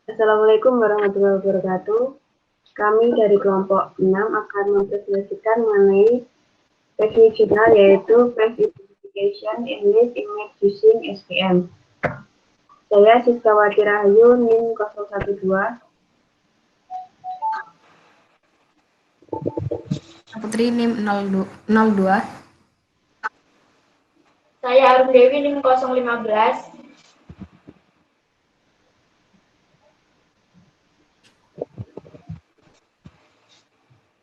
Assalamualaikum warahmatullahi wabarakatuh. Kami dari kelompok 6 akan mempresentasikan mengenai review jurnal yaitu Face Identification in Live Image Using SPM. Saya Siskawati Rahayu, NIM 012. Putri NIM 02. Saya Arum Dewi NIM 015.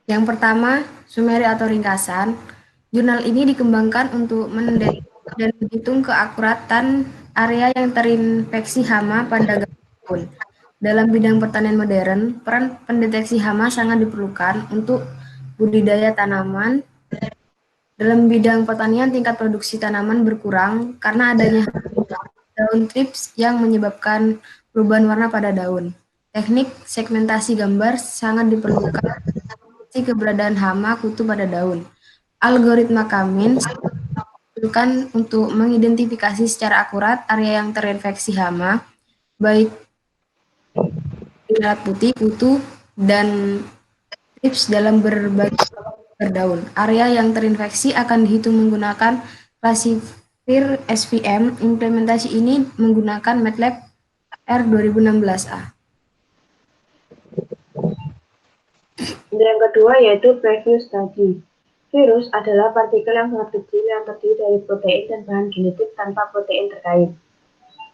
Yang pertama, summary atau ringkasan. Jurnal ini dikembangkan untuk mendeteksi dan menghitung keakuratan area yang terinfeksi hama pada gambut. Dalam bidang pertanian modern, peran pendeteksi hama sangat diperlukan untuk budidaya tanaman. Dalam bidang pertanian, tingkat produksi tanaman berkurang karena adanya daun thrips yang menyebabkan perubahan warna pada daun. Teknik segmentasi gambar sangat diperlukan keberadaan hama kutu pada daun. Algoritma Kamin digunakan untuk mengidentifikasi secara akurat area yang terinfeksi hama, baik lalat putih, kutu, dan thrips dalam berbagai daun. Area yang terinfeksi akan dihitung menggunakan klasifikasi SVM. Implementasi ini menggunakan MATLAB R2016A. Yang kedua yaitu preview study. Virus adalah partikel yang sangat kecil yang terdiri dari protein dan bahan genetik tanpa protein terkait.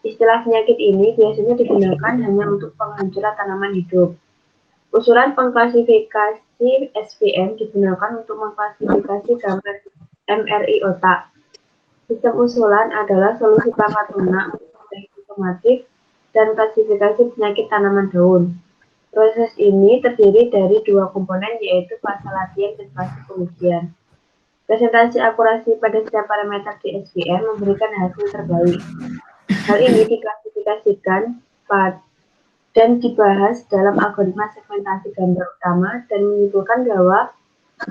Istilah penyakit ini biasanya digunakan hanya untuk penghancuran tanaman hidup. Usulan pengklasifikasi SVM digunakan untuk mengklasifikasi gambar MRI otak. Sistem usulan adalah solusi pangkat lunak untuk deteksi otomatis dan klasifikasi penyakit tanaman daun. Proses ini terdiri dari dua komponen yaitu fase latihan dan fase pengujian. Presentasi akurasi pada setiap parameter di SVM memberikan hasil terbaik. Hal ini diklasifikasikan dan dibahas dalam algoritma segmentasi gambar utama dan menyimpulkan bahwa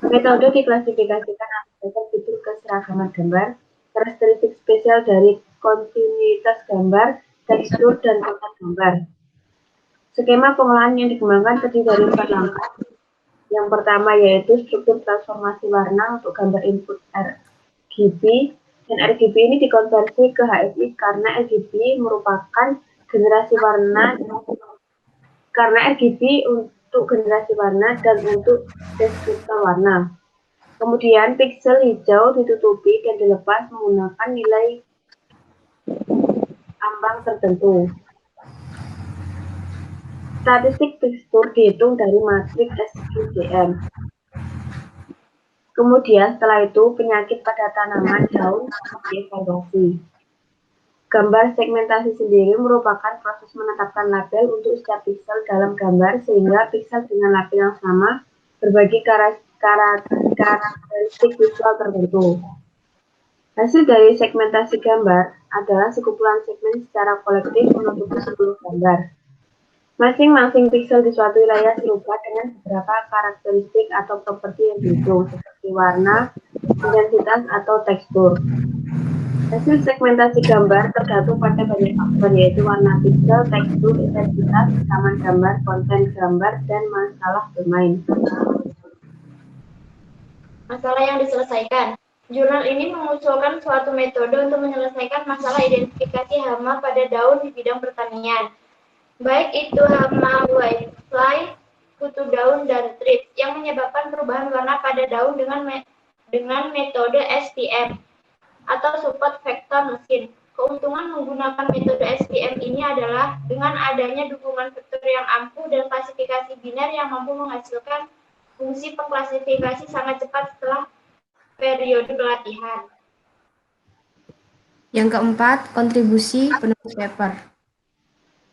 metode diklasifikasikan berdasarkan fitur keseragaman gambar, karakteristik spesial dari kontinuitas gambar, tekstur, dan konten gambar. Skema pengolahan yang dikembangkan terdiri dari 4 langkah. Yang pertama yaitu struktur transformasi warna untuk gambar input RGB, dan RGB ini dikonversi ke HSI karena RGB merupakan generasi warna untuk generasi warna dan untuk deskriptor warna. Kemudian piksel hijau ditutupi dan dilepas menggunakan nilai ambang tertentu. Statistik tekstur dihitung dari matriks SQDM. Kemudian setelah itu penyakit pada tanaman daun dievaluasi. Gambar segmentasi sendiri merupakan proses menetapkan label untuk setiap piksel dalam gambar sehingga piksel dengan label yang sama berbagi karakteristik visual tertentu. Hasil dari segmentasi gambar adalah sekumpulan segmen secara kolektif menutupi seluruh gambar. Masing-masing piksel di suatu wilayah serupa dengan beberapa karakteristik atau properti yang dihitung, seperti warna, intensitas, atau tekstur. Hasil segmentasi gambar tergantung pada banyak faktor, yaitu warna piksel, tekstur, intensitas, kesamaan gambar, konten gambar, dan masalah domain. Masalah yang diselesaikan. Jurnal ini mengusulkan suatu metode untuk menyelesaikan masalah identifikasi hama pada daun di bidang pertanian. Baik itu hama whitefly, kutu daun, dan thrips yang menyebabkan perubahan warna pada daun dengan metode SPM atau support vektor mesin. Keuntungan menggunakan metode SPM ini adalah dengan adanya dukungan vektor yang ampuh dan klasifikasi biner yang mampu menghasilkan fungsi pengklasifikasi sangat cepat setelah periode pelatihan. Yang keempat, kontribusi penulis paper.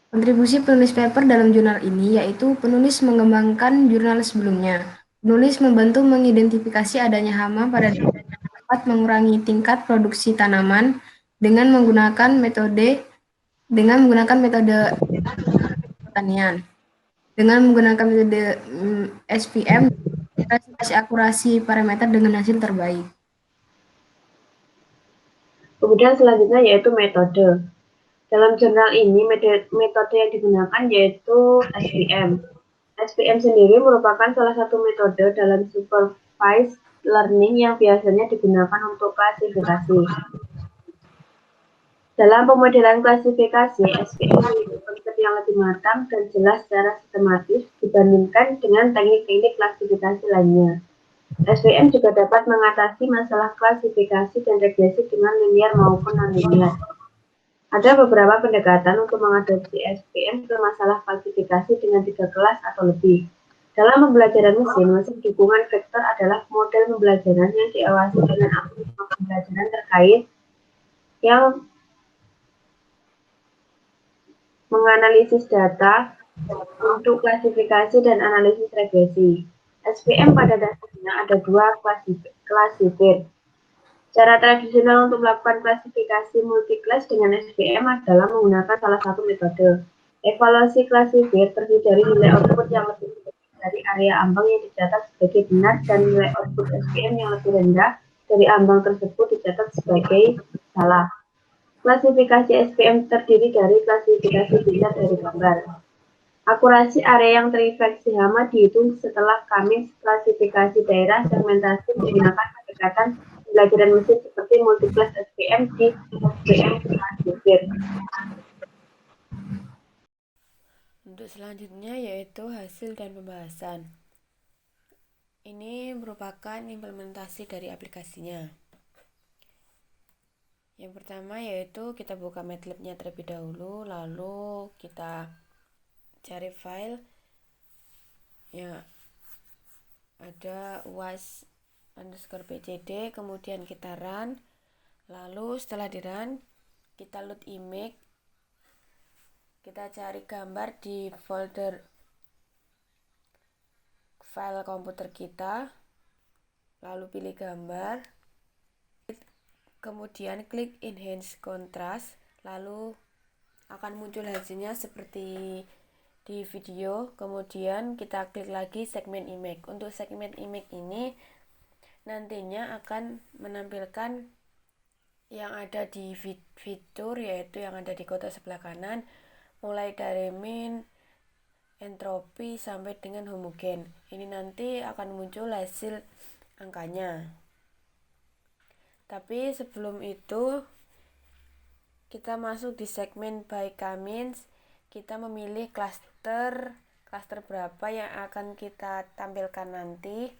Kontribusi penulis paper dalam jurnal ini yaitu penulis mengembangkan jurnal sebelumnya. Penulis membantu mengidentifikasi adanya hama pada dapat mengurangi tingkat produksi tanaman dengan menggunakan metode pertanian. Dengan menggunakan metode SPM, klasifikasi akurasi parameter dengan hasil terbaik. Kemudian selanjutnya yaitu metode. Dalam jurnal ini, metode yang digunakan yaitu SPM. SPM sendiri merupakan salah satu metode dalam supervised learning yang biasanya digunakan untuk klasifikasi. Dalam pemodelan klasifikasi, SPM memiliki konsep yang lebih matang dan jelas secara sistematis dibandingkan dengan teknik-teknik klasifikasi lainnya. SPM juga dapat mengatasi masalah klasifikasi dan regresi dengan linear maupun non-linear. Ada beberapa pendekatan untuk mengadopsi SPM ke masalah klasifikasi dengan 3 kelas atau lebih. Dalam pembelajaran mesin dukungan vektor adalah model pembelajaran yang diawasi dengan algoritma pembelajaran terkait yang menganalisis data untuk klasifikasi dan analisis regresi. SPM pada dasarnya ada dua klasifir. Cara tradisional untuk melakukan klasifikasi multiclass dengan SPM adalah menggunakan salah satu metode. Evaluasi klasifir terdiri dari nilai output yang lebih tinggi dari area ambang yang dicatat sebagai benar dan nilai output SPM yang lebih rendah dari ambang tersebut dicatat sebagai salah. Klasifikasi SPM terdiri dari klasifikasi binar dari gambar. Akurasi area yang terinfeksi hama dihitung setelah kami klasifikasi daerah segmentasi menggunakan pendekatan pembelajaran mesin seperti multiclass SPM di SPM klasifir. Untuk selanjutnya yaitu hasil dan pembahasan. Ini merupakan implementasi dari aplikasinya. Yang pertama yaitu kita buka MATLAB-nya terlebih dahulu, lalu kita cari file yang ada uas_pcd, kemudian kita run, lalu setelah di run kita load image, kita cari gambar di folder file komputer kita, lalu pilih gambar, kemudian klik enhance contrast, lalu akan muncul hasilnya seperti di video. Kemudian kita klik lagi segmen image. Untuk segmen image ini nantinya akan menampilkan yang ada di fitur, yaitu yang ada di kotak sebelah kanan, mulai dari min, entropi sampai dengan homogen. Ini nanti akan muncul hasil angkanya. Tapi sebelum itu kita masuk di segmen by Cummins. Kita memilih klaster berapa yang akan kita tampilkan nanti.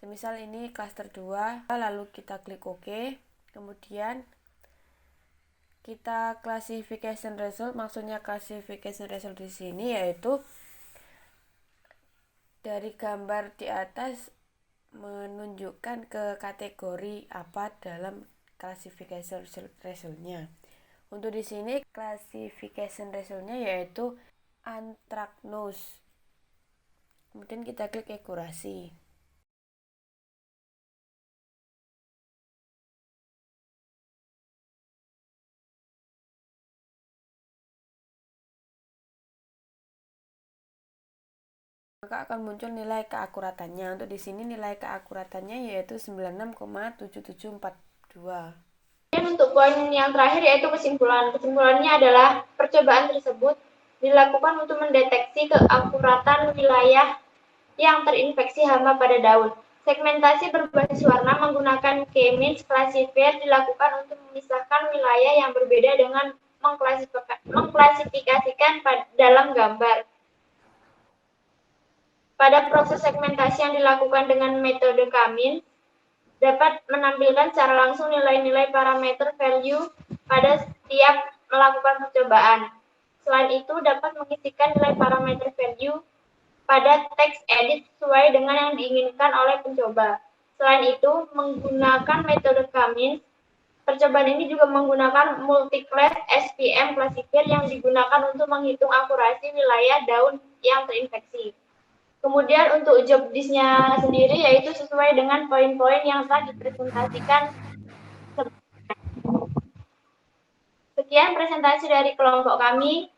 Semisal ini klaster 2, lalu kita klik OK. Kemudian kita classification result, maksudnya classification result di sini yaitu dari gambar di atas menunjukkan ke kategori apa dalam classification resultnya. Untuk di sini classification resultnya yaitu anthracnose. Kemudian kita klik akurasi. Maka akan muncul nilai keakuratannya. Untuk di sini nilai keakuratannya yaitu 96,7742. Dan untuk poin yang terakhir yaitu kesimpulan. Kesimpulannya adalah percobaan tersebut dilakukan untuk mendeteksi keakuratan wilayah yang terinfeksi hama pada daun. Segmentasi berbasis warna menggunakan K-means classifier dilakukan untuk memisahkan wilayah yang berbeda dengan mengklasifikasikan dalam gambar. Pada proses segmentasi yang dilakukan dengan metode Cummins, dapat menampilkan secara langsung nilai-nilai parameter value pada setiap melakukan percobaan. Selain itu, dapat mengisikan nilai parameter value pada text edit sesuai dengan yang diinginkan oleh pencoba. Selain itu, menggunakan metode Cummins, percobaan ini juga menggunakan multiclass SPM classifier yang digunakan untuk menghitung akurasi wilayah daun yang terinfeksi. Kemudian untuk job disk-nya sendiri yaitu sesuai dengan poin-poin yang telah dipresentasikan. Sekian presentasi dari kelompok kami.